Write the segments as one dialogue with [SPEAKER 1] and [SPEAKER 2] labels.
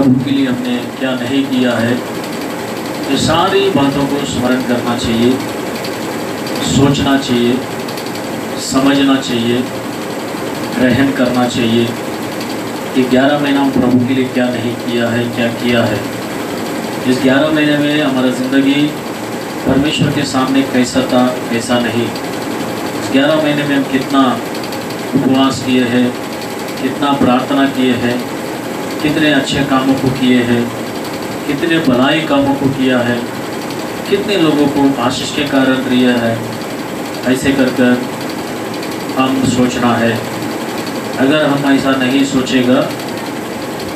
[SPEAKER 1] प्रभु के लिए हमने क्या नहीं किया है, ये सारी बातों को स्मरण करना चाहिए, सोचना चाहिए, समझना चाहिए, ग्रहण करना चाहिए कि 11 महीना हम प्रभु के लिए क्या नहीं किया है, क्या किया है। इस 11 महीने में हमारा ज़िंदगी परमेश्वर के सामने कैसा था, कैसा नहीं। इस 11 महीने में हम कितना उपवास किए हैं, कितना प्रार्थना किए हैं, कितने अच्छे कामों को किए हैं, कितने भलाई कामों को किया है, कितने लोगों को आशीष के कारण दिया है। ऐसे कर कर हम सोचना है। अगर हम ऐसा नहीं सोचेगा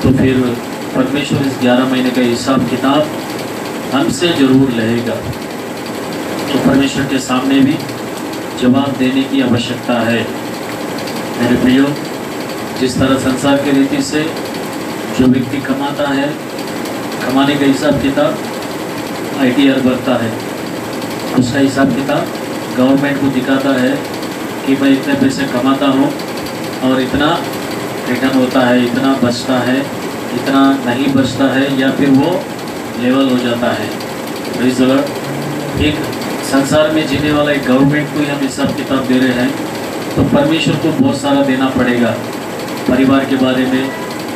[SPEAKER 1] तो फिर परमेश्वर इस 11 महीने का हिसाब किताब हमसे ज़रूर लेगा। तो परमेश्वर के सामने भी जवाब देने की आवश्यकता है। मेरे प्रियो, जिस तरह संसार के रीति से जो व्यक्ति कमाता है, कमाने का हिसाब किताब ITR भरता है, उसका हिसाब किताब गवर्नमेंट को दिखाता है कि मैं इतने पैसे कमाता हूँ और इतना रिटर्न होता है, इतना बचता है, इतना नहीं बचता है, या फिर वो लेवल हो जाता है। Praise the Lord. एक संसार में जीने वाला एक गवर्नमेंट को ही हम हिसाब किताब दे रहे हैं, तो परमेश्वर को बहुत सारा देना पड़ेगा। परिवार के बारे में,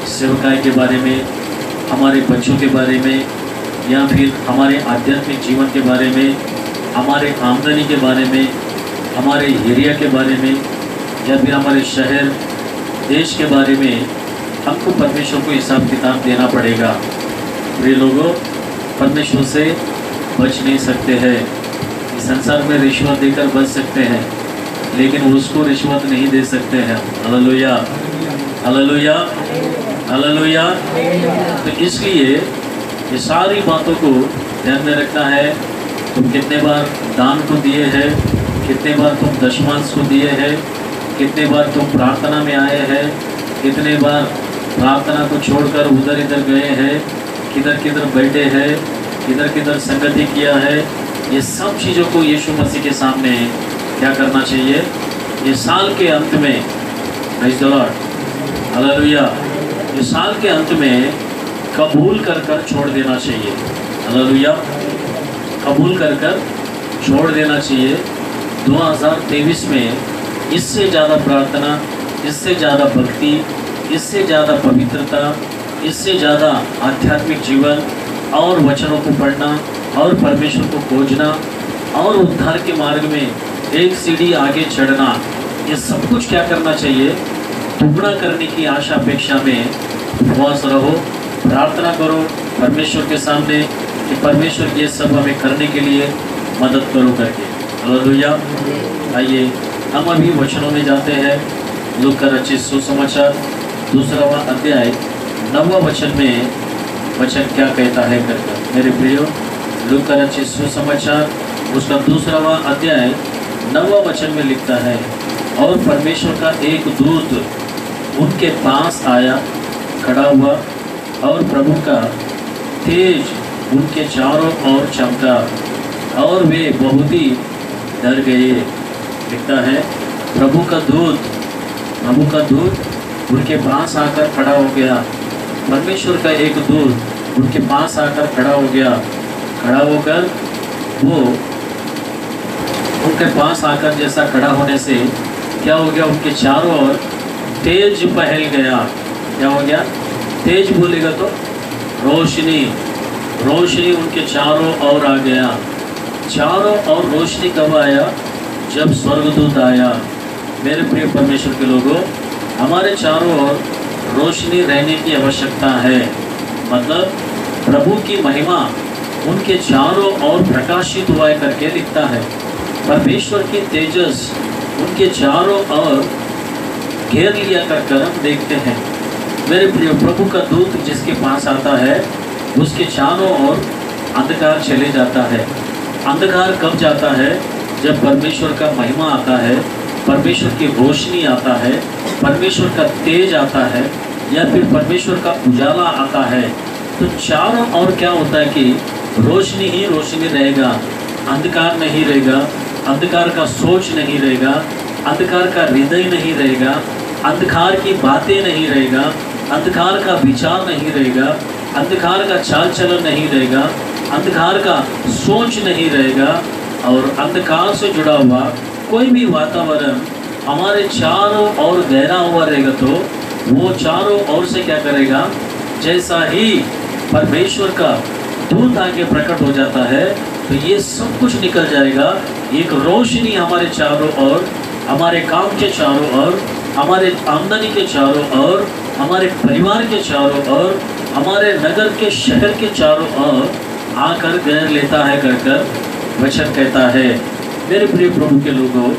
[SPEAKER 1] सेवकाई के बारे में, हमारे बच्चों के बारे में, या फिर हमारे आध्यात्मिक जीवन के बारे में, हमारे आमदनी के बारे में, हमारे एरिया के बारे में, या फिर हमारे शहर देश के बारे में हमको परमेश्वर को हिसाब किताब देना पड़ेगा। वे लोगों परमेश्वर से बच नहीं सकते हैं। इस संसार में रिश्वत देकर बच सकते हैं, लेकिन उसको रिश्वत नहीं दे सकते हैं। Hallelujah, hallelujah, hallelujah. तो इसलिए ये सारी बातों को ध्यान में रखना है। तुम कितने बार दान को दिए हैं, कितने बार तुम दशमांश को दिए हैं, कितने बार तुम प्रार्थना में आए हैं, कितने बार प्रार्थना को छोड़कर उधर इधर गए हैं, किधर किधर बैठे हैं, किधर किधर संगति किया है। ये सब चीज़ों को यीशु मसीह के सामने क्या करना चाहिए? ये साल के अंत में, प्रेज़ द लॉर्ड, हालेलुया, ये साल के अंत में कबूल कर कर छोड़ देना चाहिए। हालेलुया, कबूल कर कर छोड़ देना चाहिए। 2023 में इससे ज़्यादा प्रार्थना, इससे ज़्यादा भक्ति, इससे ज़्यादा पवित्रता, इससे ज़्यादा आध्यात्मिक जीवन और वचनों को पढ़ना और परमेश्वर को खोजना और उद्धार के मार्ग में एक सीढ़ी आगे चढ़ना, ये सब कुछ क्या करना चाहिए? दुगना करने की आशा अपेक्षा में उपवास रहो, प्रार्थना करो परमेश्वर के सामने कि परमेश्वर ये सब हमें करने के लिए मदद करो करके। हालेलुया। आइए हम अभी वचनों में जाते हैं। लूका का रचित सुसमाचार 2वां अध्याय 9वां वचन में वचन क्या कहता है करकर। मेरे प्रियो, लूका का रचित सुसमाचार उसका 2वां अध्याय 9वां वचन में लिखता है, और परमेश्वर का एक दूत उनके पास आया, खड़ा हुआ, और प्रभु का तेज उनके चारों ओर चमका और वे बहुत ही डर गए। लिखता है प्रभु का दूत उनके पास आकर खड़ा हो गया। परमेश्वर का एक दूत उनके पास आकर खड़ा हो गया। खड़ा होकर वो उनके पास आकर जैसा खड़ा होने से क्या हो गया? उनके चारों ओर तेज फैल गया। क्या हो गया? तेज बोलेगा तो रोशनी उनके चारों ओर आ गया। चारों ओर रोशनी कब आया? जब स्वर्गदूत आया। मेरे प्रिय परमेश्वर के लोगों, हमारे चारों ओर रोशनी रहने की आवश्यकता है। मतलब प्रभु की महिमा उनके चारों ओर प्रकाशित हुआ करके लिखता है। परमेश्वर की तेजस उनके चारों ओर घेर लिया कर हम देखते हैं। मेरे प्रिय, प्रभु का दूत जिसके पास आता है उसके चारों ओर अंधकार चले जाता है। अंधकार कब जाता है? जब परमेश्वर का महिमा आता है, परमेश्वर की रोशनी आता है, परमेश्वर का तेज आता है, या फिर परमेश्वर का उजाला आता है। तो चारों ओर क्या होता है कि रोशनी ही रोशनी रहेगा, अंधकार नहीं रहेगा, अंधकार का सोच नहीं रहेगा, अंधकार का हृदय नहीं रहेगा, अंधकार की बातें नहीं रहेगा, अंधकार का विचार नहीं रहेगा। अंधकार का चाल चलन नहीं रहेगा, अंधकार का सोच नहीं रहेगा, और अंधकार से जुड़ा हुआ कोई भी वातावरण हमारे चारों ओर गहरा हुआ रहेगा तो वो चारों ओर से क्या करेगा, जैसा ही परमेश्वर का दूत आके प्रकट हो जाता है तो ये सब कुछ निकल जाएगा। एक रोशनी हमारे चारों ओर, हमारे काम के चारों ओर, हमारे आमदनी के चारों ओर, हमारे परिवार के चारों ओर, हमारे नगर के शहर के चारों ओर आकर घेर लेता है कर वचन कहता है। मेरे प्रिय प्रभु के लोगों,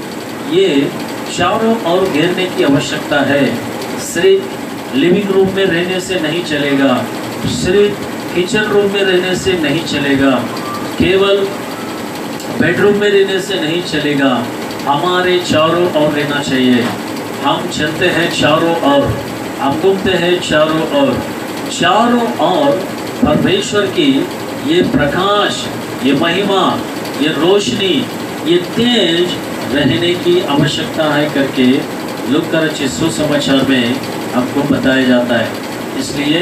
[SPEAKER 1] ये चारों ओर घेरने की आवश्यकता है। सिर्फ लिविंग रूम में रहने से नहीं चलेगा, सिर्फ किचन रूम में रहने से नहीं चलेगा, केवल बेडरूम में रहने से नहीं चलेगा, हमारे चारों ओर रहना चाहिए। हम चलते हैं चारों ओर, हम घूमते हैं चारों ओर, चारों ओर परमेश्वर की ये प्रकाश, ये महिमा, ये रोशनी, ये तेज रहने की आवश्यकता है करके लूका रचित सुसमाचार में हमको बताया जाता है। इसलिए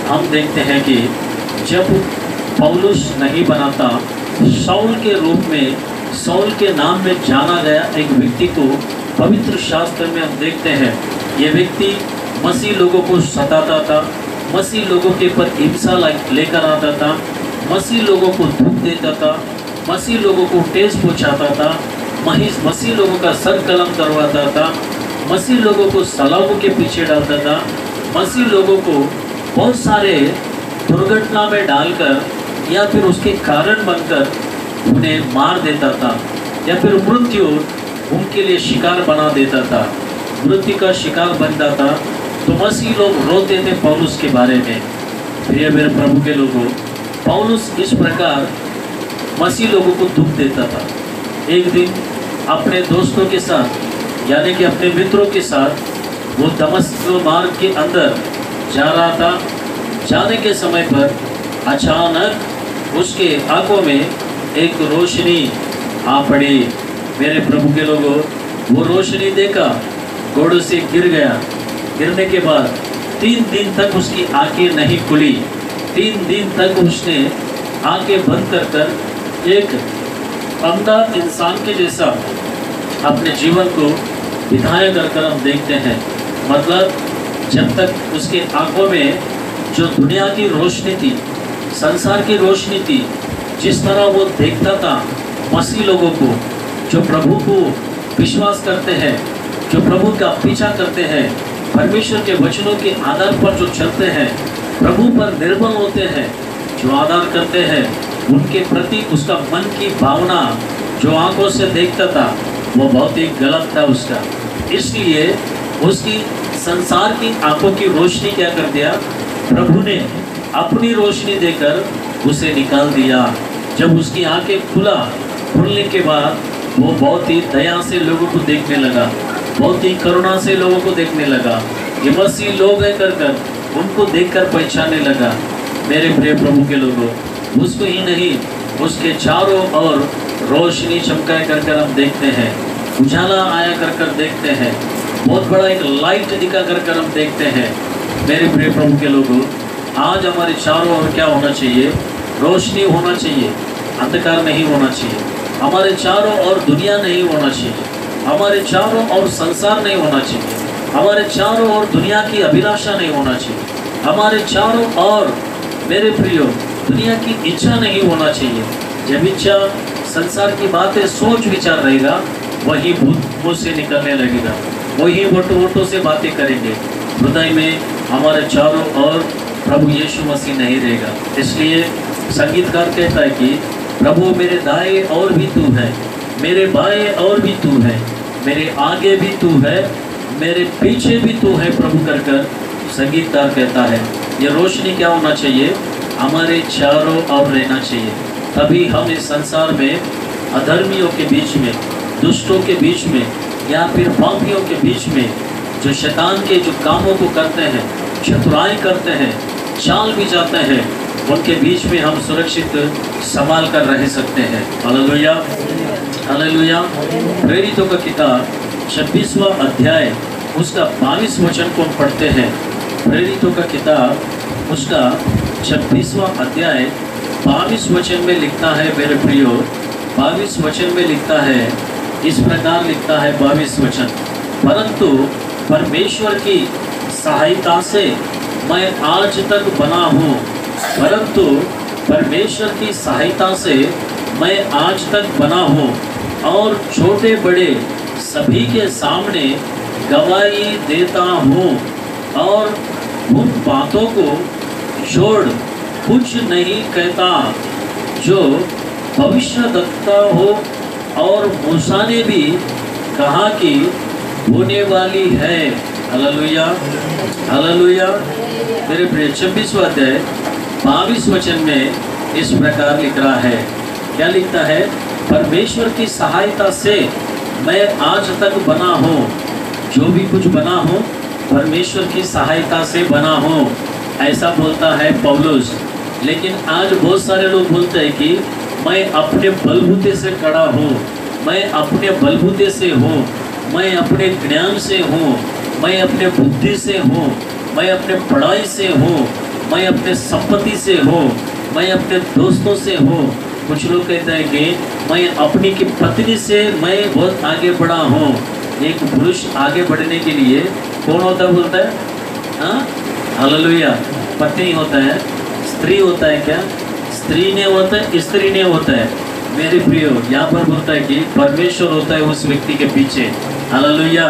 [SPEAKER 1] हम देखते हैं कि जब पौलुस नहीं बनाता, शाऊल के रूप में, शाऊल के नाम में जाना गया एक व्यक्ति को पवित्र शास्त्र में हम देखते हैं। ये व्यक्ति मसीह लोगों को सताता था, मसीह लोगों के ऊपर हिंसा लेकर आता था, मसीह लोगों को दुख देता था, मसीह लोगों को ठेस पहुँचाता था, मसीह लोगों का सर कलम करवाता था, मसीह लोगों को सलाखों के पीछे डालता था, मसीह लोगों को बहुत सारे दुर्घटना में डालकर या फिर उसके कारण बनकर उन्हें मार देता था, या फिर मृत्यु उनके लिए शिकार बना देता था, मृत्यु का शिकार बनता था। तो मसीह लोग रोते थे पौलुस के बारे में। प्रिय मेरे प्रभु के लोगों, पौलुस इस प्रकार मसीह लोगों को दुख देता था। एक दिन अपने दोस्तों के साथ, यानी कि अपने मित्रों के साथ वो दमस्क मार्ग के अंदर जा रहा था। जाने के समय पर अचानक उसके आंखों में एक रोशनी आ पड़ी। मेरे प्रभु के लोगों, वो रोशनी देखा, घोड़े से गिर गया। गिरने के बाद 3 दिन तक उसकी आंखें नहीं खुली। 3 दिन तक उसने आंखें बंद कर एक अंधा इंसान के जैसा अपने जीवन को बिताया कर हम देखते हैं। मतलब जब तक उसके आंखों में जो दुनिया की रोशनी थी, संसार की रोशनी थी, जिस तरह वो देखता था मसीह लोगों को, जो प्रभु को विश्वास करते हैं, जो प्रभु का पीछा करते हैं, परमेश्वर के वचनों के आधार पर जो चलते हैं, प्रभु पर निर्भर होते हैं, जो आधार करते हैं, उनके प्रति उसका मन की भावना जो आंखों से देखता था वो बहुत ही गलत था उसका। इसलिए उसकी संसार की आंखों की रोशनी क्या कर दिया, प्रभु ने अपनी रोशनी देकर उसे निकाल दिया। जब उसकी आंखें खुलने के बाद वो बहुत ही दया से लोगों को देखने लगा, बहुत ही करुणा से लोगों को देखने लगा। ये मसीह लोग हैं कर उनको देखकर पहचानने लगा। मेरे प्रिय प्रभु के लोगों, उसको ही नहीं, उसके चारों ओर रोशनी चमकाए कर हम देखते हैं, उजाला आया कर देखते हैं, बहुत बड़ा एक लाइट दिखा कर हम देखते हैं। मेरे प्रिय प्रभु के लोगों, आज हमारे चारों ओर क्या होना चाहिए, रोशनी होना चाहिए, अंधकार नहीं होना चाहिए। हमारे चारों ओर दुनिया नहीं होना चाहिए, हमारे चारों ओर संसार नहीं होना चाहिए, हमारे चारों ओर दुनिया की अभिलाषा नहीं होना चाहिए, हमारे चारों ओर मेरे प्रियो दुनिया की इच्छा नहीं होना चाहिए। जब इच्छा संसार की बातें सोच विचार रहेगा, वही मुँह से निकलने लगेगा, वही वोटों से बातें करेंगे। हृदय में हमारे चारों ओर प्रभु यीशु मसीह नहीं रहेगा। इसलिए संगीतकार कहता है कि प्रभु मेरे दाएं और भी तू है, मेरे बाएं और भी तू है, मेरे आगे भी तू है, मेरे पीछे भी तू है प्रभु कर संगीतकार कहता है। ये रोशनी क्या होना चाहिए, हमारे चारों ओर रहना चाहिए। तभी हम इस संसार में अधर्मियों के बीच में, दुष्टों के बीच में, या फिर पापियों के बीच में, जो शैतान के जो कामों को करते हैं, चतुराई करते हैं, चाल भी जाते हैं, उनके बीच में हम सुरक्षित संभाल कर रह सकते हैं। Hallelujah, hallelujah. प्रेरितों का किताब 26वां अध्याय उसका 22 वचन को हम पढ़ते हैं। प्रेरितों का किताब उसका 26वां अध्याय 22 वचन में लिखता है मेरे प्रियो, 22 वचन में लिखता है, इस प्रकार लिखता है 22 वचन, परंतु परमेश्वर की सहायता से मैं आज तक बना हूँ, परंतु परमेश्वर की सहायता से मैं आज तक बना हूँ और छोटे बड़े सभी के सामने गवाही देता हूँ और उन बातों को छोड़ कुछ नहीं कहता जो भविष्यद्वक्ता हो और मूसा ने भी कहा कि होने वाली है। Hallelujah, hallelujah. मेरे प्रिय 26वां अध्याय 22 वचन में इस प्रकार लिख रहा है, क्या लिखता है? परमेश्वर की सहायता से मैं आज तक बना हूँ, जो भी कुछ बना हूँ परमेश्वर की सहायता से बना हूँ, ऐसा बोलता है पौलुस। लेकिन आज बहुत सारे लोग बोलते हैं कि मैं अपने बलबूते से खड़ा हूँ, मैं अपने बलबूते से हूँ, मैं अपने ज्ञान से हूँ, मैं अपने बुद्धि से हूँ, मैं अपने पढ़ाई से हूँ, मैं अपने संपत्ति से हूँ, मैं अपने दोस्तों से हूँ। कुछ लोग कहते हैं कि मैं अपनी की पत्नी से मैं बहुत आगे बढ़ा हूँ। एक पुरुष आगे बढ़ने के लिए कौन होता है बोलता है? हाँ, हालेलुया। पत्नी होता है, स्त्री होता है क्या? स्त्री ने होता है, स्त्री ने होता है। मेरे प्रियो, यहाँ पर बोलता है कि परमेश्वर होता है उस व्यक्ति के पीछे। Hallelujah,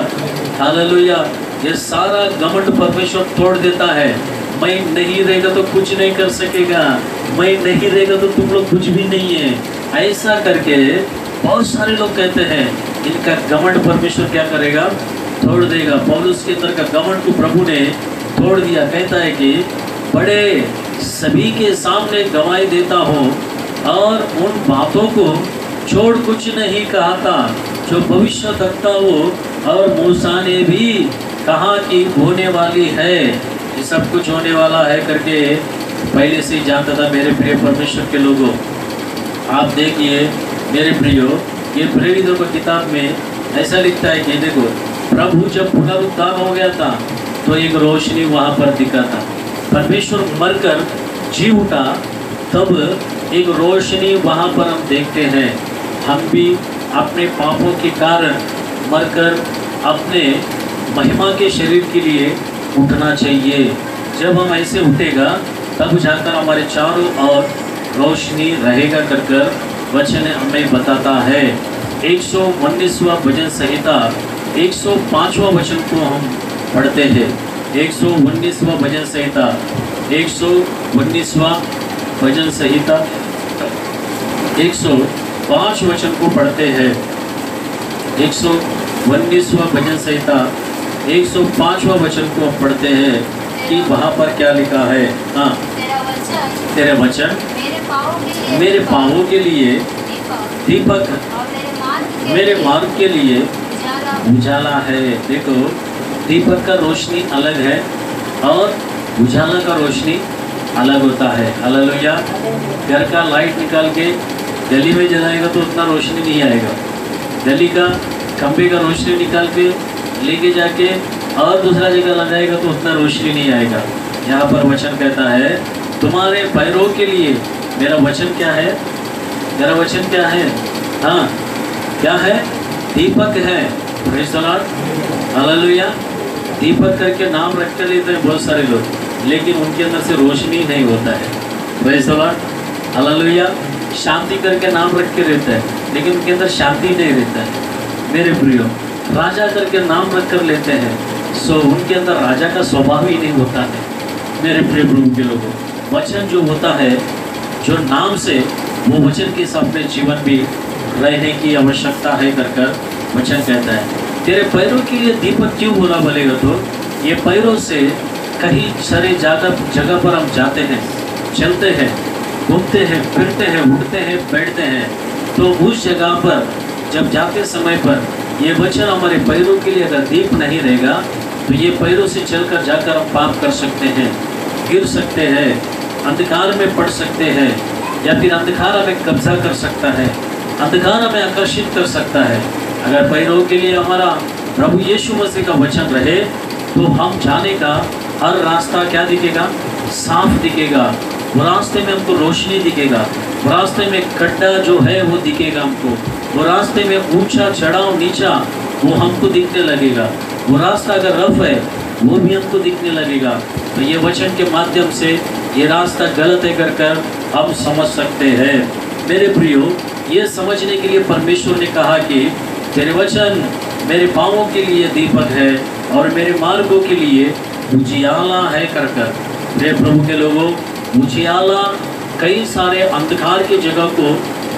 [SPEAKER 1] hallelujah. ये सारा घमंड परमेश्वर तोड़ देता है। मैं नहीं रहेगा तो कुछ नहीं कर सकेगा, मैं नहीं रहेगा तो तुम लोग कुछ भी नहीं है, ऐसा करके बहुत सारे लोग कहते हैं। इनका घमंड परमेश्वर क्या करेगा? तोड़ देगा। पौलुस के अंदर का घमंड को प्रभु ने तोड़ दिया। कहता है कि बड़े सभी के सामने गवाही देता हूँ और उन बातों को छोड़ कुछ नहीं कहा था जो भविष्यद्वक्ता हो और मूसा ने भी कहा कि होने वाली है। ये सब कुछ होने वाला है करके पहले से ही जानता था। मेरे प्रिय परमेश्वर के लोगों, आप देखिए मेरे प्रियो, ये प्रेरितों की किताब में ऐसा लिखता है कि देखो, प्रभु जब पुनरुत्थान हो गया था तो एक रोशनी वहाँ पर दिखा था। परमेश्वर मरकर जी उठा तब एक रोशनी वहाँ पर हम देखते हैं। हम भी अपने पापों के कारण मरकर अपने महिमा के शरीर के लिए उठना चाहिए। जब हम ऐसे उठेगा तब जाकर हमारे चारों ओर रोशनी रहेगा कर वचन हमें बताता है। 119वां भजन संहिता 105वां वचन को हम पढ़ते हैं। 119वां भजन संहिता 119वां भजन संहिता 105 वचन को पढ़ते हैं। 119वां भजन संहिता 105वां वचन को हम पढ़ते हैं कि वहाँ पर क्या लिखा है। हाँ, तेरे वचन मेरे पाँवों के लिए दीपक, मेरे मार्ग के लिए उजाला है। देखो, दीपक का रोशनी अलग है और उजाला का रोशनी अलग होता है। हालेलुया। घर का लाइट निकाल के गली में जलाएगा तो उतना रोशनी नहीं आएगा। गली का खंभे का रोशनी निकाल के लेके जाके और दूसरा जगह लगाएगा तो उतना रोशनी नहीं आएगा। यहाँ पर वचन कहता है, तुम्हारे पैरों के लिए मेरा वचन क्या है? मेरा वचन क्या है? हाँ, क्या है? दीपक है। Praise the Lord, hallelujah. Deepak करके नाम रख कर लेते हैं बहुत सारे लोग, लेकिन उनके अंदर से रोशनी नहीं होता है। Praise the Lord, hallelujah. Shanti करके नाम रख के रहता है, लेकिन उनके अंदर शांति नहीं रहता है। मेरे प्रियो, राजा करके नाम रख कर लेते हैं, सो उनके अंदर राजा का स्वभाव ही नहीं होता है। मेरे प्रिय प्रभु के लोगों, वचन जो होता है, जो नाम से, वो वचन के साथ अपने जीवन भी रहने की आवश्यकता है कर वचन कहता है। तेरे पैरों के लिए दीपक क्यों बोला बोलेगा तो ये पैरों से कहीं सारे जगह पर हम जाते हैं, चलते हैं, घूमते हैं, फिरते हैं, उठते हैं, बैठते हैं, तो उस जगह पर जब जाते समय पर ये वचन हमारे पैरों के लिए अगर दीप नहीं रहेगा तो ये पैरों से चलकर जाकर हम पाप कर सकते हैं, गिर सकते हैं, अंधकार में पड़ सकते हैं, या फिर अंधकार हमें कब्जा कर सकता है, अंधकार हमें आकर्षित कर सकता है। अगर पैरों के लिए हमारा प्रभु यीशु मसीह का वचन रहे तो हम जाने का हर रास्ता क्या दिखेगा? साफ दिखेगा, वो रास्ते में हमको रोशनी दिखेगा, वो रास्ते में गड्ढा जो है वो दिखेगा हमको, वो रास्ते में ऊंचा चढ़ाव नीचा वो हमको दिखने लगेगा, वो रास्ता अगर रफ है वो भी हमको दिखने लगेगा। तो ये वचन के माध्यम से ये रास्ता गलत है कर हम समझ सकते हैं। मेरे प्रियो, ये समझने के लिए परमेश्वर ने कहा कि तेरे वचन मेरे पाँवों के लिए दीपक है और मेरे मार्गों के लिए उजियाला है कर। मेरे प्रभु के लोगों, उजियाला कई सारे अंधकार की जगह को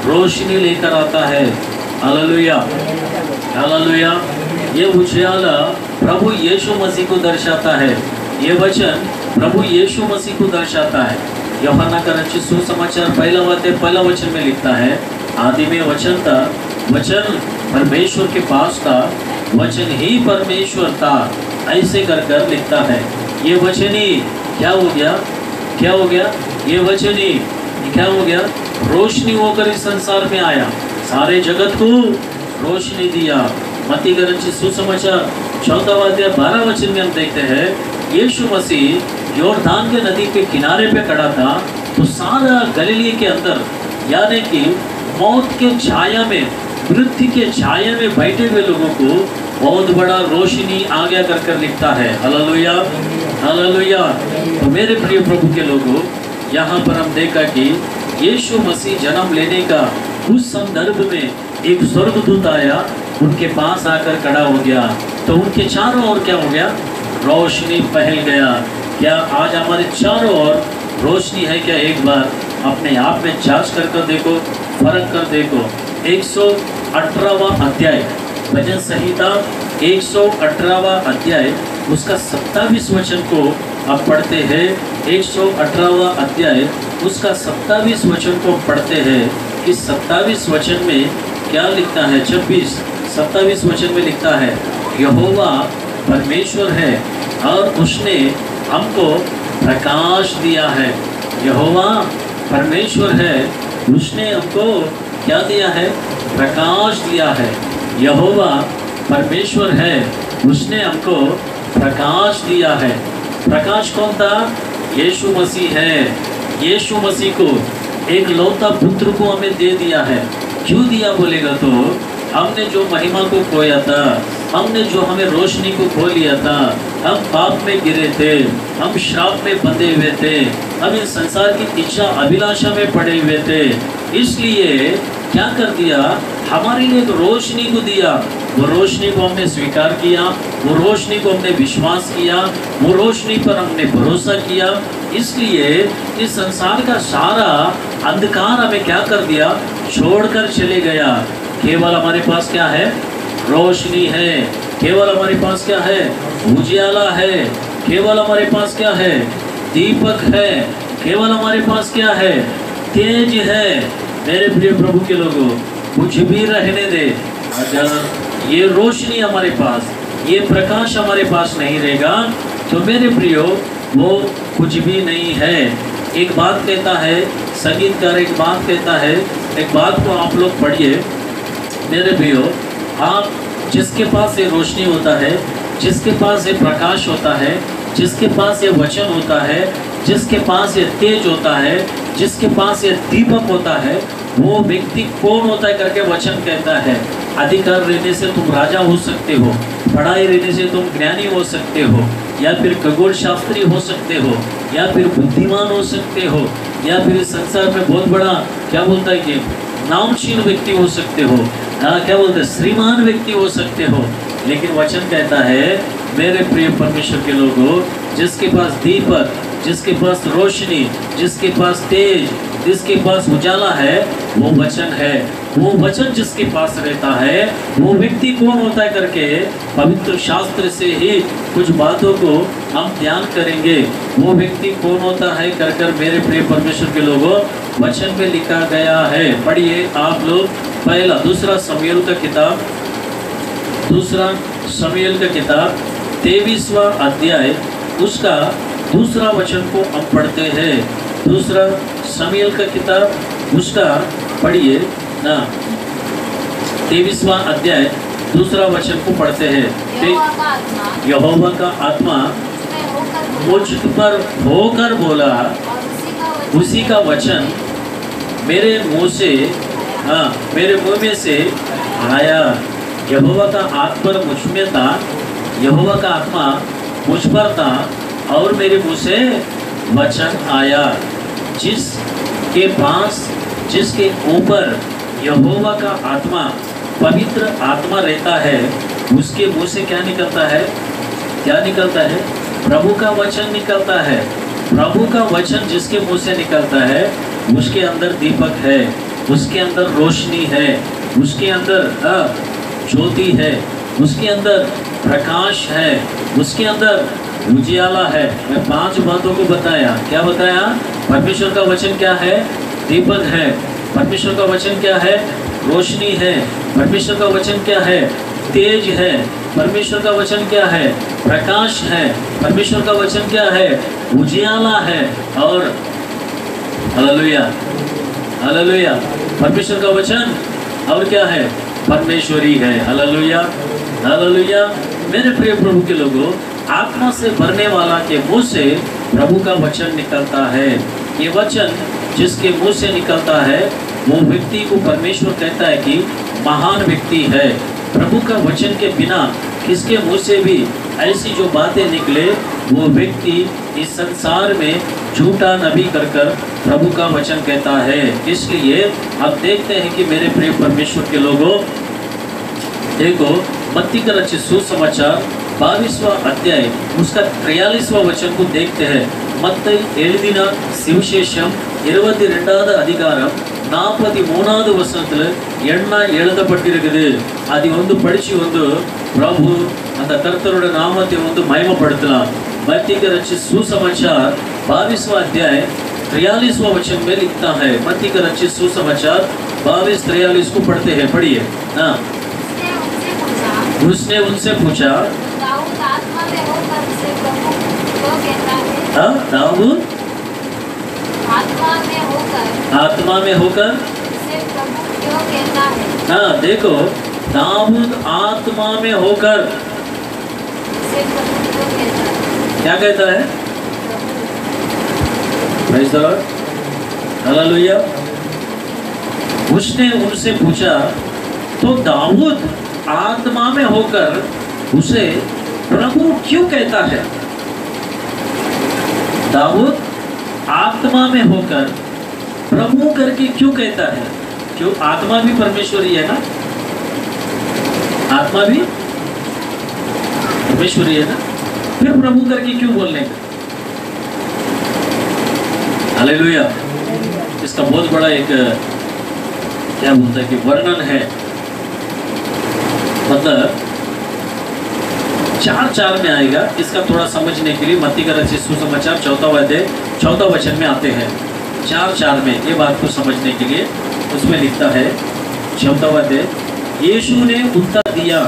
[SPEAKER 1] रोशनी लेकर आता है। Hallelujah, hallelujah. ये उजियाला प्रभु यीशु मसीह को दर्शाता है। ये वचन प्रभु यीशु मसीह को दर्शाता है। यूहन्ना का रचित सुसमाचार पहला वचन में लिखता है, आदि में वचन था, वचन परमेश्वर के पास था, वचन ही परमेश्वर था। ऐसे कर लिखता है। ये वचन ही क्या हो गया, क्या हो गया? ये वचन ही क्या हो गया? रोशनी होकर इस संसार में आया, सारे जगत को रोशनी दिया। मत्ती का रचित सुसमाचार 14 वचन में हम देखते हैं, यीशु मसीह योर्दान के नदी के किनारे पे खड़ा था, तो सारा गलीली के अंदर यानी कि मौत के छाया में, मृत्यु के छाया में बैठे हुए लोगों को बहुत बड़ा रोशनी आ गया कर लिखता है। Hallelujah, hallelujah. तो मेरे प्रिय प्रभु के लोगों, यहाँ पर हम देखा कि यीशु मसीह जन्म लेने का उस संदर्भ में एक स्वर्गदूत आया, उनके पास आकर खड़ा हो गया, तो उनके चारों ओर क्या हो गया? रोशनी फैल गया। क्या आज हमारे चारों ओर रोशनी है क्या? एक बार अपने आप में जांच कर देखो, फर्क कर देखो। 118वां अध्याय, भजन संहिता 118वां अध्याय, उसका 27 वचन को आप पढ़ते हैं। 118वां अध्याय उसका 27 वचन को पढ़ते हैं। इस 27 वचन में क्या लिखता है? 27 वचन में लिखता है, यहोवा परमेश्वर है और उसने हमको प्रकाश दिया है। यहोवा परमेश्वर है, उसने हमको क्या दिया है? प्रकाश दिया है। यहोवा परमेश्वर है, उसने हमको प्रकाश दिया है। प्रकाश कौन था? यीशु मसीह है। यीशु मसीह को एक लौता पुत्र को हमें दे दिया है। क्यों दिया बोलेगा तो हमने जो महिमा को खोया था, हमने जो हमें रोशनी को खो लिया था, हम पाप में गिरे थे, हम श्राप में बंधे हुए थे, हम इस संसार की इच्छा अभिलाषा में पड़े हुए थे, इसलिए क्या कर दिया? हमारे लिए एक रोशनी को दिया। वो रोशनी को हमने स्वीकार किया, वो रोशनी को हमने विश्वास किया, वो रोशनी पर हमने भरोसा किया, इसलिए इस संसार का सारा अंधकार हमें क्या कर दिया? छोड़कर चले गया। केवल हमारे पास क्या है? रोशनी है। केवल हमारे पास क्या है? उजियाला है। केवल हमारे पास क्या है? दीपक है। केवल हमारे पास क्या है? तेज है। मेरे प्रिय प्रभु के लोगों, कुछ भी रहने दे, अगर ये रोशनी हमारे पास, ये प्रकाश हमारे पास नहीं रहेगा तो मेरे प्रियो वो कुछ भी नहीं है। एक बात कहता है संगीतकार, एक बात कहता है, एक बात को आप लोग पढ़िए मेरे प्रियो। आप जिसके पास ये रोशनी होता है, जिसके पास ये प्रकाश होता है, जिसके पास ये वचन होता है, जिसके पास ये तेज होता है, जिसके पास ये दीपक होता है, वो व्यक्ति कौन होता है करके वचन कहता है। अधिकार रहने से तुम राजा हो सकते हो, पढ़ाई रहने से तुम ज्ञानी हो सकते हो, या फिर खगोल शास्त्री हो सकते हो, या फिर बुद्धिमान हो सकते हो, या फिर संसार में बहुत बड़ा क्या बोलता है कि नामचीन व्यक्ति हो सकते हो, क्या बोलते हैं श्रीमान व्यक्ति हो सकते हो। लेकिन वचन कहता है मेरे प्रिय परमेश्वर के लोगों, जिसके पास दीपक, जिसके पास रोशनी, जिसके पास तेज, जिसके पास उजाला है, वो वचन है। वो वचन जिसके पास रहता है, वो व्यक्ति कौन होता है करके पवित्र शास्त्र से ही कुछ बातों को हम ध्यान करेंगे। वो व्यक्ति कौन होता है कर मेरे प्रिय परमेश्वर के लोगों वचन में लिखा गया है। पढ़िए आप लोग पहला दूसरा शमूएल का किताब, दूसरा शमूएल का किताब 23वां अध्याय उसका दूसरा वचन को हम पढ़ते हैं। दूसरा शमूएल का किताब उसका पढ़िए ना, 23वां अध्याय दूसरा वचन को पढ़ते हैं। यहोवा का आत्मा मुझ पर होकर बोला, उसी का वचन मेरे मुंह से, मेरे मुंह में से आया। यहोवा का आत्मा मुझ में था, यहोवा का आत्मा मुझ पर था और मेरे मुंह से वचन आया। जिसके पास, जिसके ऊपर यहोवा का आत्मा, पवित्र आत्मा रहता है, उसके मुंह से क्या निकलता है? क्या निकलता है? प्रभु का वचन निकलता है। प्रभु का वचन जिसके मुंह से निकलता है, उसके अंदर दीपक है, उसके अंदर रोशनी है, उसके अंदर ज्योति है, उसके अंदर प्रकाश है, उसके अंदर उजियाला है। मैं 5 बातों को बताया। क्या बताया? परमेश्वर का वचन क्या है? दीपक है। परमेश्वर का वचन क्या है? रोशनी है। परमेश्वर का वचन क्या है? तेज है। परमेश्वर का वचन क्या है? प्रकाश है। परमेश्वर का वचन क्या है? उजियाला है। और हालेलुया, हालेलुया, परमेश्वर का वचन और क्या है? परमेश्वरी है। Hallelujah, hallelujah. मेरे प्रिय प्रभु के लोगों, आत्मा से भरने वाला के मुंह से प्रभु का वचन निकलता है। ये वचन जिसके मुंह से निकलता है, वो व्यक्ति को परमेश्वर कहता है कि महान व्यक्ति है। प्रभु का वचन के बिना किसके मुंह से भी ऐसी जो बातें निकले, वो व्यक्ति इस संसार में झूठा नबी कर प्रभु का वचन कहता है। इसलिए आप देखते हैं कि मेरे प्रिय परमेश्वर के लोगों, देखो मत्ती का रचित सुसमाचार 22वां अध्याय उसका 43वां वचन को देखते हैं। मत्ती எழுதின சுவிசேஷம் 22வது அதிகாரம் 43வது வசனத்துல என்ன எழுதப்பட்டிருக்குது? அது படிச்சு பிரபு அந்த கர்த்தரோட நாமத்தை மகிமைப்படுத்தலாம்। मत्ती का रचित सुसमाचार 22वां अध्याय 43वां वचन में लिखता है। मत्ती का रचित सुसमाचार 22-43 को पढ़ते हैं। पढ़िए। हाँ, उसने उनसे पूछा, दाऊद आत्मा में होकर उसे प्रभु क्यों कहता है? दाऊद आत्मा में होकर उसे प्रभु क्यों कहता है? हाँ, देखो, दाऊद आत्मा में होकर उसे प्रभु क्यों कहता है? क्या कहता है? Praise the Lord, hallelujah. उसने उनसे पूछा, तो दाऊद आत्मा में होकर उसे प्रभु क्यों कहता है? दाऊद आत्मा में होकर प्रभु करके क्यों कहता है? क्यों? आत्मा भी परमेश्वरी है ना? आत्मा भी परमेश्वरी है ना? फिर प्रभु करके क्यों बोलने का? हालेलुया। इसका बहुत बड़ा एक क्या बोलता है कि वर्णन है। मतलब 4:4 में आएगा। इसका थोड़ा समझने के लिए मत्ती का रचित सुसमाचार 4वां अध्याय 14 वचन में आते हैं। 4:4 में ये बात को समझने के लिए उसमें लिखता है 14वां अध्याय, यीशु ने उत्तर दिया।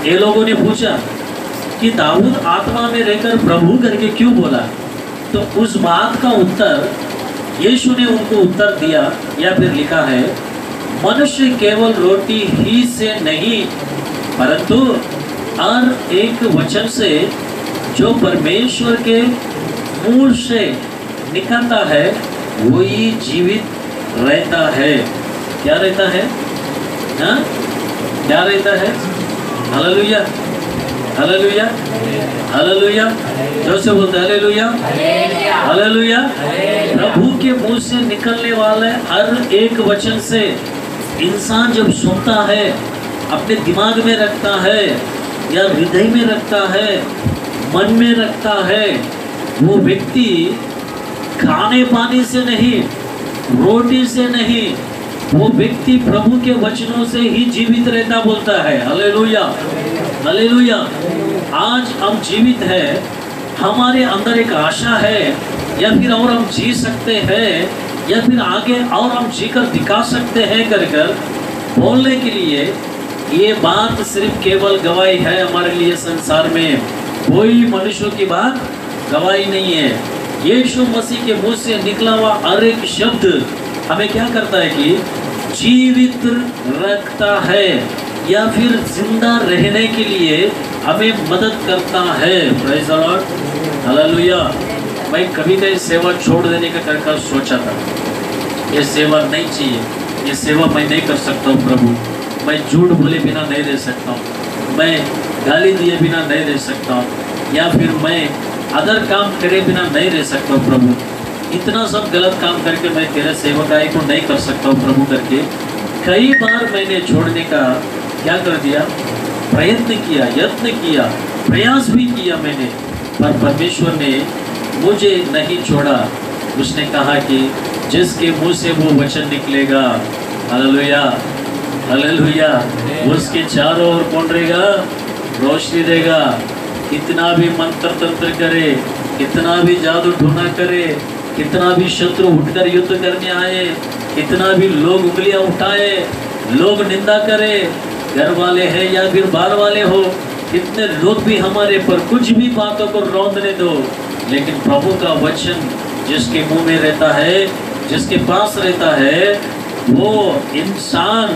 [SPEAKER 1] ये लोगों ने पूछा कि दाऊद आत्मा में रहकर प्रभु करके क्यों बोला? तो उस बात का उत्तर यीशु ने उनको उत्तर दिया, या फिर लिखा है, मनुष्य केवल रोटी ही से नहीं परंतु हर एक वचन से जो परमेश्वर के मुंह से निकलता है वही जीवित रहता है। क्या रहता है? हाँ, क्या रहता है? Hallelujah, hallelujah, hallelujah. जो से बोलते हैं हालेलुया, हालेलुया। प्रभु के मुंह से निकलने वाले हर एक वचन से इंसान जब सुनता है, अपने दिमाग में रखता है या हृदय में रखता है, मन में रखता है, वो व्यक्ति खाने पानी से नहीं, रोटी से नहीं, वो व्यक्ति प्रभु के वचनों से ही जीवित रहता बोलता है। Hallelujah, hallelujah. आज हम जीवित है, हमारे अंदर एक आशा है, या फिर और हम जी सकते हैं, या फिर आगे और हम जीकर दिखा सकते हैं कर बोलने के लिए। ये बात सिर्फ केवल गवाही है हमारे लिए। संसार में कोई मनुष्यों की बात गवाही नहीं है। यीशु मसीह के मुंह से निकला हुआ हर एक शब्द हमें क्या करता है कि जीवित रखता है, या फिर जिंदा रहने के लिए हमें मदद करता है। Praise the Lord, hallelujah. मैं कभी कभी सेवा छोड़ देने का कर सोचा था, ये सेवा नहीं चाहिए, ये सेवा मैं नहीं कर सकता हूँ प्रभु, मैं झूठ बोले बिना नहीं रह सकता हूँ, मैं गाली दिए बिना नहीं रह सकता हूँ, या फिर मैं अदर काम करे बिना नहीं रह सकता हूँ प्रभु, इतना सब गलत काम करके मैं तेरे सेवकाई को नहीं कर सकता हूँ प्रभु करके कई बार मैंने छोड़ने का क्या कर दिया, प्रयत्न किया, यत्न किया, प्रयास भी किया मैंने, पर परमेश्वर ने मुझे नहीं छोड़ा। उसने कहा कि जिसके मुंह से वो वचन निकलेगा, हालेलुया हालेलुया, उसके चारों ओर कौन रहेगा, रोशनी देगा। कितना भी मंत्र तंत्र करे, कितना भी जादू टोना करे, कितना भी शत्रु उठकर युद्ध करने आए, कितना भी लोग उंगलियां उठाए, लोग निंदा करे, घर वाले हैं या फिर बाहर वाले हो, कितने लोग भी हमारे पर कुछ भी बातों को रौंदने दो, लेकिन प्रभु का वचन जिसके मुंह में रहता है, जिसके पास रहता है, वो इंसान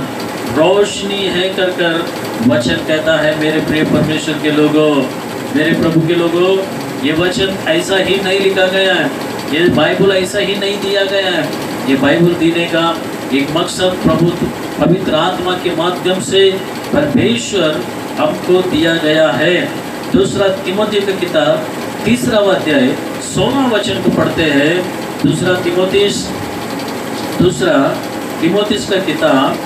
[SPEAKER 1] रोशनी है कर कर वचन कहता है। मेरे प्रिय परमेश्वर के लोगों, मेरे प्रभु के लोगों, ये वचन ऐसा ही नहीं लिखा गया है, ये बाइबल ऐसा ही नहीं दिया गया है। ये बाइबल देने का एक मकसद प्रभु पवित्र आत्मा के माध्यम से परमेश्वर हमको दिया गया है। दूसरा तिमोथी का किताब 3 अध्याय 16 वचन को पढ़ते हैं। दूसरा तिमोथी का किताब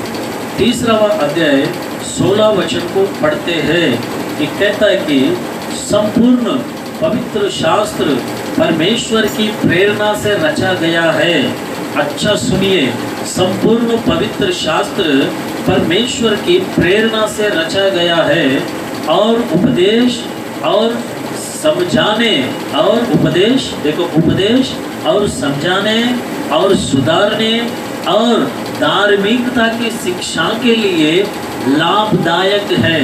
[SPEAKER 1] 3 अध्याय 16 वचन को पढ़ते हैं कि कहता है कि संपूर्ण पवित्र शास्त्र परमेश्वर की प्रेरणा से रचा गया है। अच्छा सुनिए, संपूर्ण पवित्र शास्त्र परमेश्वर की प्रेरणा से रचा गया है और उपदेश और समझाने और उपदेश, देखो उपदेश और समझाने और सुधारने और धार्मिकता की शिक्षा के लिए लाभदायक है।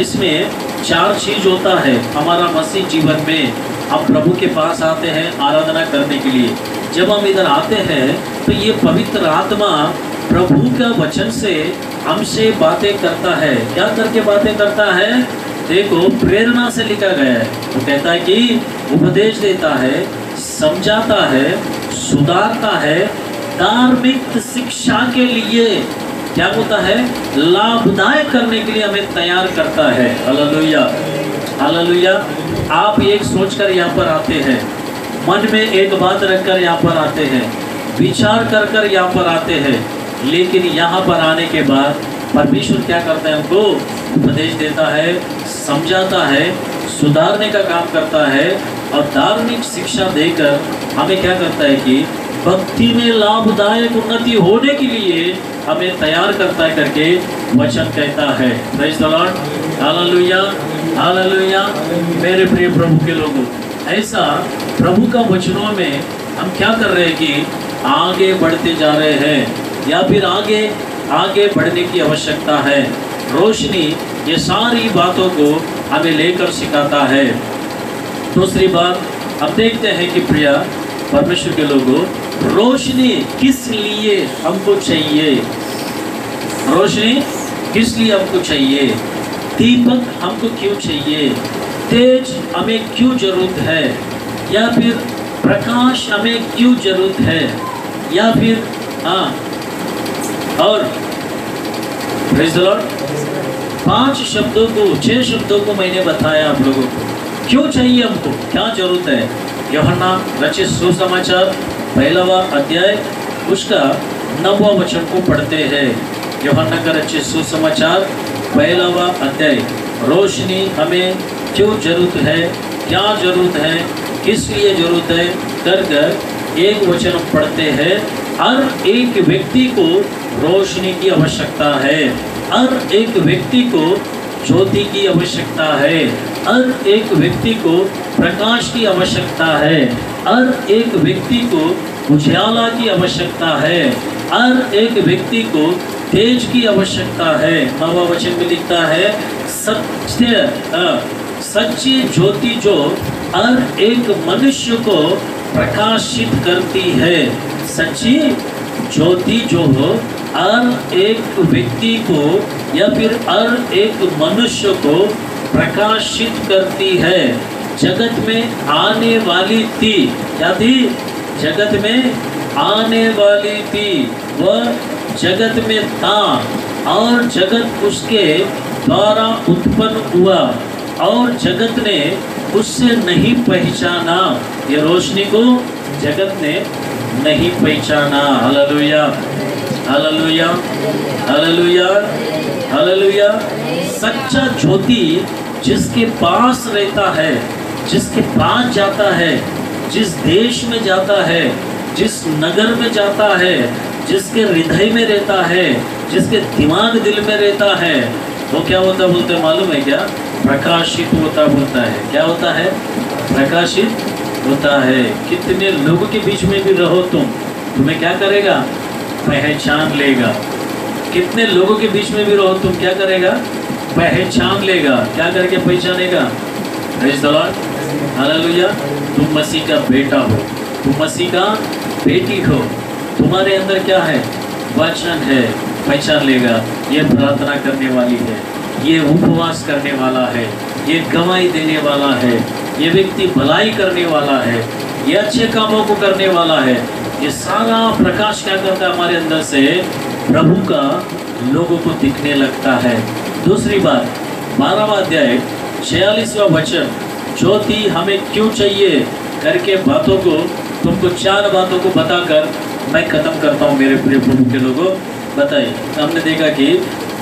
[SPEAKER 1] इसमें 4 चीज होता है हमारा मसीह जीवन में। हम प्रभु के पास आते हैं आराधना करने के लिए, जब हम इधर आते हैं तो ये पवित्र आत्मा प्रभु का वचन से हमसे बातें करता है। क्या करके बातें करता है, देखो प्रेरणा से लिखा गया है। वो कहता है कि उपदेश देता है, समझाता है, सुधारता है, धार्मिक शिक्षा के लिए क्या होता है, लाभदायक करने के लिए हमें तैयार करता है। Hallelujah hallelujah. आप एक सोचकर यहाँ पर आते हैं, मन में एक बात रखकर यहाँ पर आते हैं, विचार कर कर यहाँ पर आते हैं, लेकिन यहाँ पर आने के बाद परमेश्वर क्या करता है, हमको उपदेश देता है, समझाता है, सुधारने का काम करता है और धार्मिक शिक्षा देकर हमें क्या करता है कि भक्ति में लाभदायक उन्नति होने के लिए हमें तैयार करता है करके वचन कहता है। Praise the Lord, hallelujah hallelujah. मेरे प्रिय प्रभु के लोगों, ऐसा प्रभु का वचनों में हम क्या कर रहे हैं कि आगे बढ़ते जा रहे हैं, या फिर आगे बढ़ने की आवश्यकता है। रोशनी ये सारी बातों को हमें लेकर सिखाता है। दूसरी बात हम देखते हैं कि प्रिय परमेश्वर के लोगों, रोशनी किस लिए हमको चाहिए, रोशनी किस लिए हमको चाहिए, दीपक हमको क्यों चाहिए, तेज हमें क्यों जरूरत है, या फिर प्रकाश हमें क्यों जरूरत है, या फिर और प्रेज़ द लॉर्ड 5 शब्दों को 6 शब्दों को मैंने बताया आप लोगों को, क्यों चाहिए हमको, क्या जरूरत है। यूहन्ना रचित सुसमाचार 1वां अध्याय उसका 9वां वचन को पढ़ते हैं। यूहन्ना का रचित सुसमाचार 1वां अध्याय, रोशनी हमें क्यों जरूरत है, क्या जरूरत है, किस लिए जरूरत है कर कर एक वचन पढ़ते हैं। हर एक व्यक्ति को रोशनी की आवश्यकता है, हर एक व्यक्ति को ज्योति की आवश्यकता है, हर एक व्यक्ति को प्रकाश की आवश्यकता है, हर एक व्यक्ति को उजाला की आवश्यकता है, हर एक व्यक्ति को तेज की आवश्यकता है। 9वां वचन में लिखता है, सच्ची ज्योति जो हर एक मनुष्य को प्रकाशित करती है। सच्ची ज्योति जो हर एक व्यक्ति को या फिर हर एक मनुष्य को प्रकाशित करती है। जगत में आने वाली थी। क्या थी? जगत में आने वाली थी। वह जगत में था और जगत उसके द्वारा उत्पन्न हुआ और जगत ने उससे नहीं पहचाना। ये रोशनी को जगत ने नहीं पहचाना। Hallelujah, hallelujah, hallelujah, hallelujah. सच्चा ज्योति जिसके पास रहता है, जिसके पास जाता है, जिस देश में जाता है, जिस नगर में जाता है, जिसके हृदय में रहता है, जिसके दिमाग दिल में रहता है, वो क्या होता बोलते मालूम है क्या? प्रकाशित होता बोलता है। क्या होता है? प्रकाशित होता है। कितने लोगों के बीच में भी रहो तुम्हें क्या करेगा? पहचान लेगा। कितने लोगों के बीच में भी रहो तुम क्या करेगा? पहचान लेगा। क्या करके पहचानेगा? Praise the Lord, hallelujah. तुम मसीह का बेटा हो, तुम मसीह का बेटी हो, तुम्हारे अंदर क्या है? वचन है। पहचान लेगा, ये प्रार्थना करने वाली है, ये उपवास करने वाला है, ये गवाही देने वाला है, ये व्यक्ति भलाई करने वाला है, ये अच्छे कामों को करने वाला है। ये सारा प्रकाश क्या करता है? हमारे अंदर से प्रभु का लोगों को दिखने लगता है। दूसरी बात, 12वां अध्याय 46वां वचन, ज्योति हमें क्यों चाहिए करके बातों को तुमको 4 बातों को बताकर मैं खत्म करता हूँ। मेरे प्रिय प्रभु के लोगों, बताइए। हमने देखा कि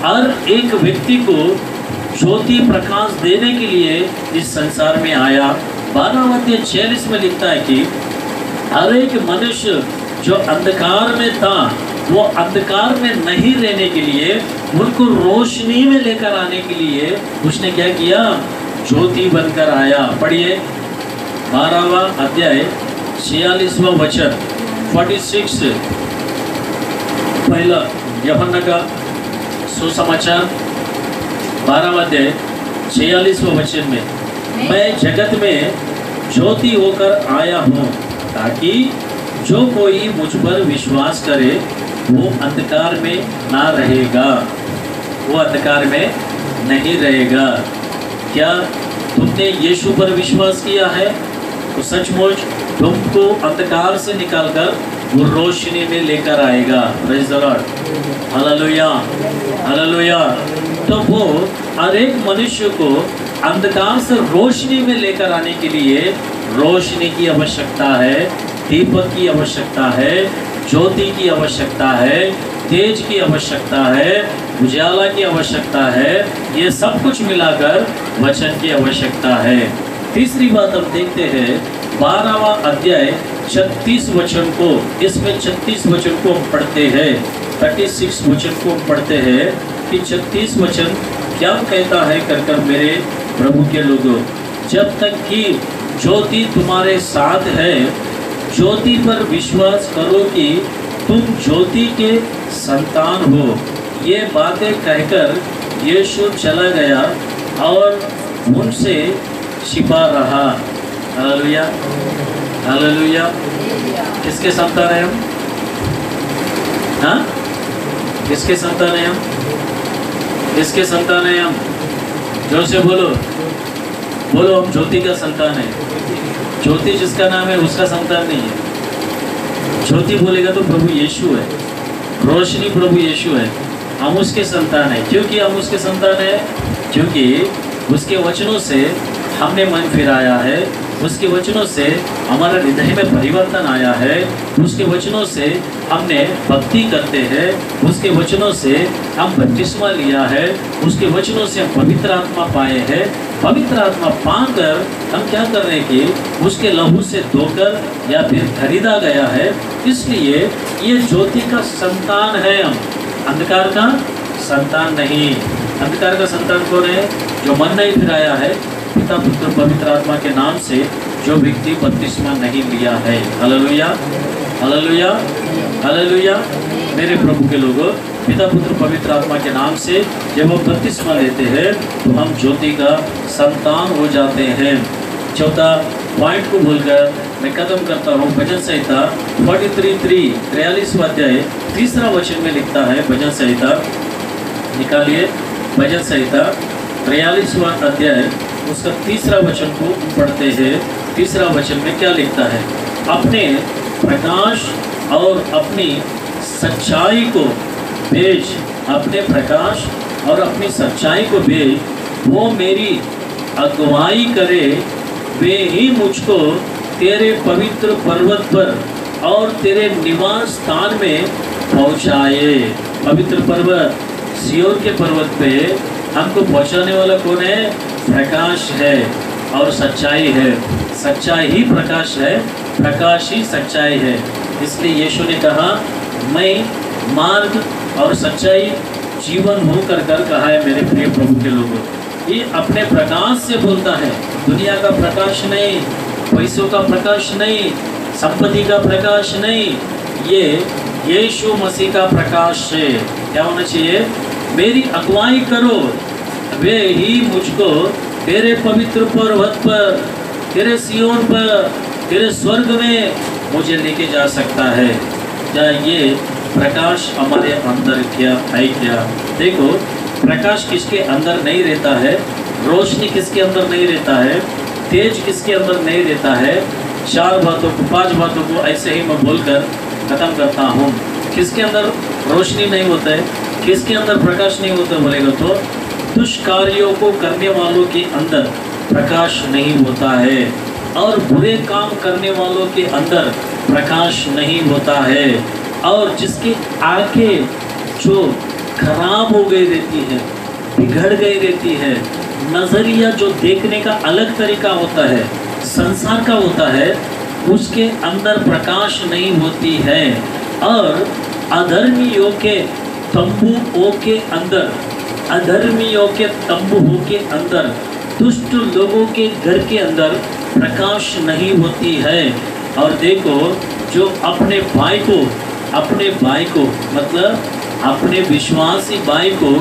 [SPEAKER 1] हर एक व्यक्ति को ज्योति प्रकाश देने के लिए इस संसार में आया। 12वां अध्याय 46 में लिखता है कि हर एक मनुष्य जो अंधकार में था, वो अंधकार में नहीं रहने के लिए, उनको रोशनी में लेकर आने के लिए उसने क्या किया? ज्योति बनकर आया। पढ़िए 12वां अध्याय 46वां वचन, 46, पहला यूहन्ना का सुसमाचार 12वां अध्याय 46वां वचन में, मैं जगत में ज्योति होकर आया हूँ ताकि जो कोई मुझ पर विश्वास करे वो अंधकार में ना रहेगा। वो अंधकार में नहीं रहेगा। क्या तुमने यीशु पर विश्वास किया है तो सचमुच तुमको अंधकार से निकालकर वो रोशनी में लेकर आएगा। Praise the Lord, hallelujah, hallelujah. तो वो हर एक मनुष्य को अंधकार से रोशनी में लेकर आने के लिए रोशनी की आवश्यकता है, दीपक की आवश्यकता है, ज्योति की आवश्यकता है, तेज की आवश्यकता है, उजाला की आवश्यकता है। ये सब कुछ मिलाकर वचन की आवश्यकता है। तीसरी बात हम देखते हैं 12वां अध्याय 36 वचन को। इसमें 36 वचन को हम पढ़ते हैं, 36 वचन को हम पढ़ते हैं कि 36 वचन क्या कहता है कर मेरे प्रभु के लोगों। जब तक कि ज्योति तुम्हारे साथ है, ज्योति पर विश्वास करो कि तुम ज्योति के संतान हो। ये बातें कहकर यीशु चला गया और उनसे छिपा रहा। Hallelujah, hallelujah. किसके संतान है हम? हाँ, किसके संतान है हम? किसके संतान है हम? जोर से बोलो, बोलो। हम ज्योति का संतान है। ज्योति जिसका नाम है उसका संतान नहीं है। ज्योति बोलेगा तो प्रभु यीशु है, रोशनी प्रभु यीशु है। हम उसके संतान है। क्योंकि हम उसके संतान है, क्योंकि उसके वचनों से हमने मन फिराया है, उसके वचनों से हमारा हृदय में परिवर्तन आया है, उसके वचनों से हमने भक्ति करते हैं, उसके वचनों से हम बपतिस्मा लिया है, उसके वचनों से हम पवित्र आत्मा पाए हैं। पवित्र आत्मा पाकर हम क्या कर रहे हैं कि उसके लहू से धोकर या फिर खरीदा गया है। इसलिए ये ज्योति का संतान है हम, अंधकार का संतान नहीं। अंधकार का संतान कौन है? जो मन नहीं फिराया है पिता पुत्र पवित्र आत्मा के नाम से, जो व्यक्ति बपतिस्मा नहीं लिया है। Hallelujah, hallelujah, hallelujah. मेरे प्रभु के लोगों, पिता पुत्र पवित्र आत्मा के नाम से जब हम बपतिस्मा लेते हैं तो हम ज्योति का संतान हो जाते हैं। चौथा पॉइंट को बोलकर मैं खत्म करता हूँ। भजन संहिता 43:3, 43वां अध्याय 3रा वचन में लिखता है। भजन संहिता निकालिए, भजन संहिता 43वां अध्याय उसका तीसरा वचन को पढ़ते हैं। तीसरा वचन में क्या लिखता है? अपने प्रकाश और अपनी सच्चाई को भेज, अपने प्रकाश और अपनी सच्चाई को भेज, वो मेरी अगुवाई करे, वे ही मुझको तेरे पवित्र पर्वत पर और तेरे निवास स्थान में पहुँचाए। पवित्र पर्वत सिय्योन के पर्वत पे हमको पहुँचाने वाला कौन है? प्रकाश है और सच्चाई है। सच्चाई ही प्रकाश है, प्रकाश ही सच्चाई है। इसलिए यीशु ने कहा, मैं मार्ग और सच्चाई जीवन हूँ कर कहा है मेरे प्रिय प्रभु के लोगों। ये अपने प्रकाश से बोलता है, दुनिया का प्रकाश नहीं, पैसों का प्रकाश नहीं, संपत्ति का प्रकाश नहीं, ये यीशु मसीह का प्रकाश है। क्या होना चाहिए? मेरी अगुवाई करो, वे ही मुझको तेरे पवित्र पर्वत पर, तेरे सिय्योन पर, तेरे स्वर्ग में मुझे लेके जा सकता है। क्या ये प्रकाश हमारे अंदर क्या है? क्या देखो, प्रकाश किसके अंदर नहीं रहता है, रोशनी किसके अंदर नहीं रहता है, तेज किसके अंदर नहीं रहता है। 4 बातों को, 5 बातों को ऐसे ही मैं बोलकर ख़त्म करता हूँ। किसके अंदर रोशनी नहीं होता है, किसके अंदर प्रकाश नहीं होता बोलेगा तो दुष्कार्यों को करने वालों के अंदर प्रकाश नहीं होता है, और बुरे काम करने वालों के अंदर प्रकाश नहीं होता है, और जिसकी आंखें जो खराब हो गई रहती है, बिगड़ गई रहती है, नज़रिया जो देखने का अलग तरीका होता है, संसार का होता है, उसके अंदर प्रकाश नहीं होती है। और अधर्मियों के तंबुओं के अंदर, अधर्मियों के तंबुओं के अंदर, दुष्ट लोगों के घर के अंदर प्रकाश नहीं होती है। और देखो, जो अपने भाई को मतलब अपने विश्वासी भाई को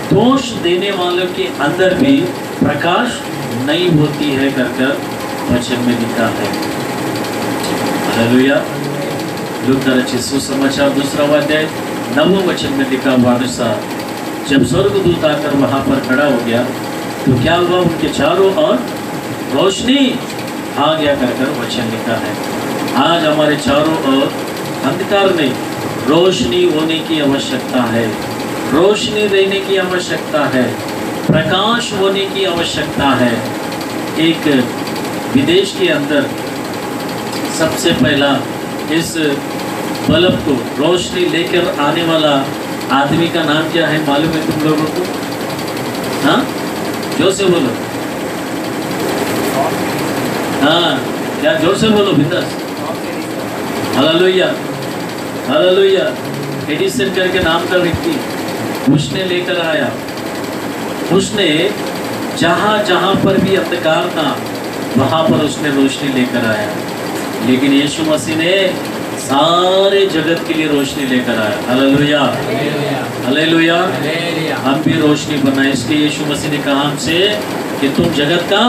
[SPEAKER 1] दोष देने वालों के अंदर भी प्रकाश नहीं होती है कर वचन में लिखा है। हालेलुया। लूका रचित सुसमाचार 2वां अध्याय 9वें वचन में लिखा हुआ अनुसार, जब स्वर्गदूत आकर वहाँ पर खड़ा हो गया तो क्या हुआ? उनके चारों ओर रोशनी आ गया कर वचन लिखा है। आज हमारे चारों ओर अंधकार नहीं, रोशनी होने की आवश्यकता है, रोशनी रहने की आवश्यकता है, प्रकाश होने की आवश्यकता है। एक विदेश के अंदर सबसे पहला इस बल्ब को रोशनी लेकर आने वाला आदमी का नाम क्या है मालूम है तुम लोगों को? हाँ, जोर से बोलो। हाँ, क्या जोर से बोलो बिंदास। Hallelujah, hallelujah. एडिसन करके नाम का व्यक्ति, उसने लेकर आया, उसने जहाँ जहाँ पर भी अंधकार था वहाँ पर उसने रोशनी लेकर आया। लेकिन यीशु मसीह ने सारे जगत के लिए रोशनी लेकर आया। Hallelujah, hallelujah. हम भी रोशनी बनाए, इसलिए यीशु मसीह ने कहा हमसे कि तुम जगत का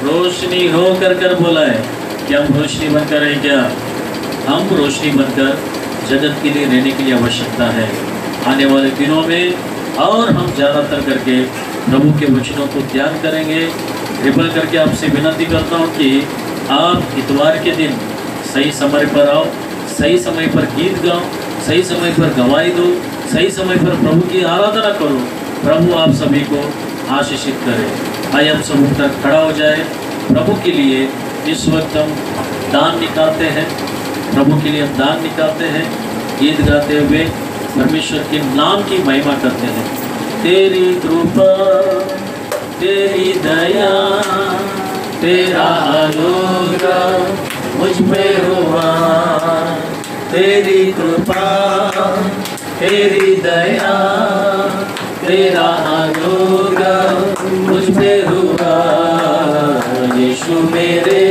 [SPEAKER 1] रोशनी हो कर बोला है कि हम रोशनी बनकर हैं। क्या हम रोशनी बनकर जगत के लिए रहने के लिए आवश्यकता है आने वाले दिनों में। और हम ज़्यादातर करके प्रभु के वचनों को ध्यान करेंगे। कृपा करके आपसे विनती करता हूँ कि आप इतवार के दिन सही समय पर आओ, सही समय पर गीत गाओ, सही समय पर गवाही दो, सही समय पर प्रभु की आराधना करो। प्रभु आप सभी को आशीषित करे। आइए हम सब उठकर खड़ा हो जाए। प्रभु के लिए इस वक्त हम दान निकालते हैं, प्रभु के लिए हम दान निकालते हैं, गीत गाते हुए परमेश्वर के नाम की महिमा करते हैं। तेरी कृपा, तेरी दया, तेरा अनुग्रह मुझ पे हुआ। तेरी कृपा, तेरी दया, तेरा अनुग्रह मुझ पे हुआ। यीशु मेरे